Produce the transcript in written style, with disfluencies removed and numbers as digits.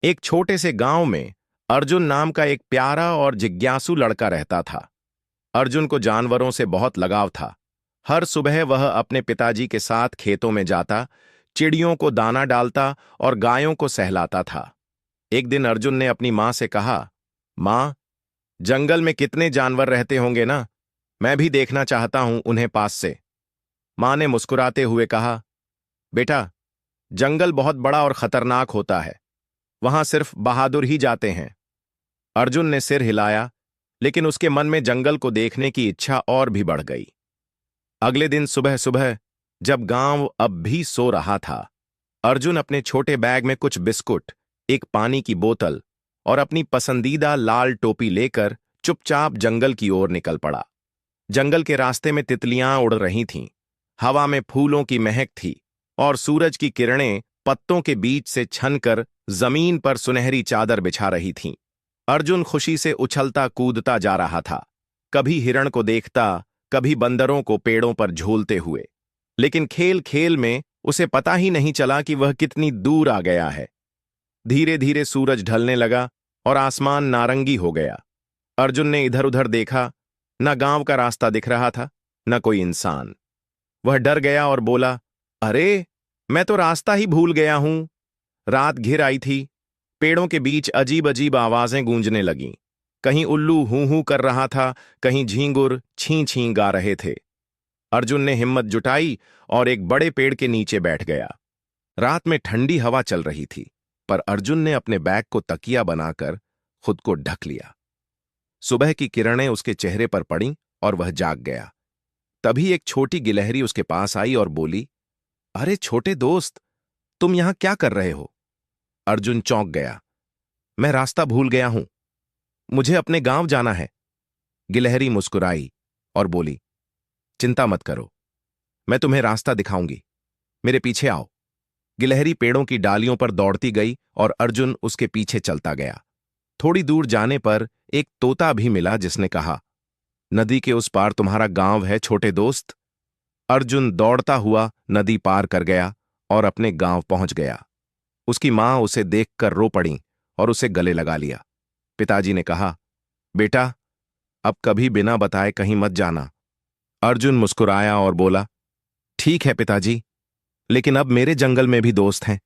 एक छोटे से गांव में अर्जुन नाम का एक प्यारा और जिज्ञासु लड़का रहता था। अर्जुन को जानवरों से बहुत लगाव था। हर सुबह वह अपने पिताजी के साथ खेतों में जाता, चिड़ियों को दाना डालता और गायों को सहलाता था। एक दिन अर्जुन ने अपनी माँ से कहा, माँ, जंगल में कितने जानवर रहते होंगे ना? मैं भी देखना चाहता हूं उन्हें पास से। माँ ने मुस्कुराते हुए कहा, बेटा, जंगल बहुत बड़ा और खतरनाक होता है। वहां सिर्फ बहादुर ही जाते हैं। अर्जुन ने सिर हिलाया, लेकिन उसके मन में जंगल को देखने की इच्छा और भी बढ़ गई। अगले दिन सुबह सुबह जब गांव अब भी सो रहा था, अर्जुन अपने छोटे बैग में कुछ बिस्कुट, एक पानी की बोतल और अपनी पसंदीदा लाल टोपी लेकर चुपचाप जंगल की ओर निकल पड़ा। जंगल के रास्ते में तितलियां उड़ रही थीं, हवा में फूलों की महक थी और सूरज की किरणें पत्तों के बीच से छनकर जमीन पर सुनहरी चादर बिछा रही थीं। अर्जुन खुशी से उछलता कूदता जा रहा था, कभी हिरण को देखता, कभी बंदरों को पेड़ों पर झूलते हुए। लेकिन खेल खेल में उसे पता ही नहीं चला कि वह कितनी दूर आ गया है। धीरे धीरे सूरज ढलने लगा और आसमान नारंगी हो गया। अर्जुन ने इधर उधर देखा, न गांव का रास्ता दिख रहा था, न कोई इंसान। वह डर गया और बोला, अरे, मैं तो रास्ता ही भूल गया हूं। रात घिर आई थी, पेड़ों के बीच अजीब अजीब आवाजें गूंजने लगीं। कहीं उल्लू हूं हूं कर रहा था, कहीं झींगुर छीं छीं गा रहे थे। अर्जुन ने हिम्मत जुटाई और एक बड़े पेड़ के नीचे बैठ गया। रात में ठंडी हवा चल रही थी, पर अर्जुन ने अपने बैग को तकिया बनाकर खुद को ढक लिया। सुबह की किरणें उसके चेहरे पर पड़ीं और वह जाग गया। तभी एक छोटी गिलहरी उसके पास आई और बोली, अरे छोटे दोस्त, तुम यहां क्या कर रहे हो? अर्जुन चौंक गया। मैं रास्ता भूल गया हूं, मुझे अपने गांव जाना है। गिलहरी मुस्कुराई और बोली, चिंता मत करो, मैं तुम्हें रास्ता दिखाऊंगी। मेरे पीछे आओ। गिलहरी पेड़ों की डालियों पर दौड़ती गई और अर्जुन उसके पीछे चलता गया। थोड़ी दूर जाने पर एक तोता भी मिला जिसने कहा, नदी के उस पार तुम्हारा गांव है छोटे दोस्त। अर्जुन दौड़ता हुआ नदी पार कर गया और अपने गांव पहुंच गया। उसकी मां उसे देखकर रो पड़ी और उसे गले लगा लिया। पिताजी ने कहा, बेटा, अब कभी बिना बताए कहीं मत जाना। अर्जुन मुस्कुराया और बोला, ठीक है पिताजी, लेकिन अब मेरे जंगल में भी दोस्त हैं।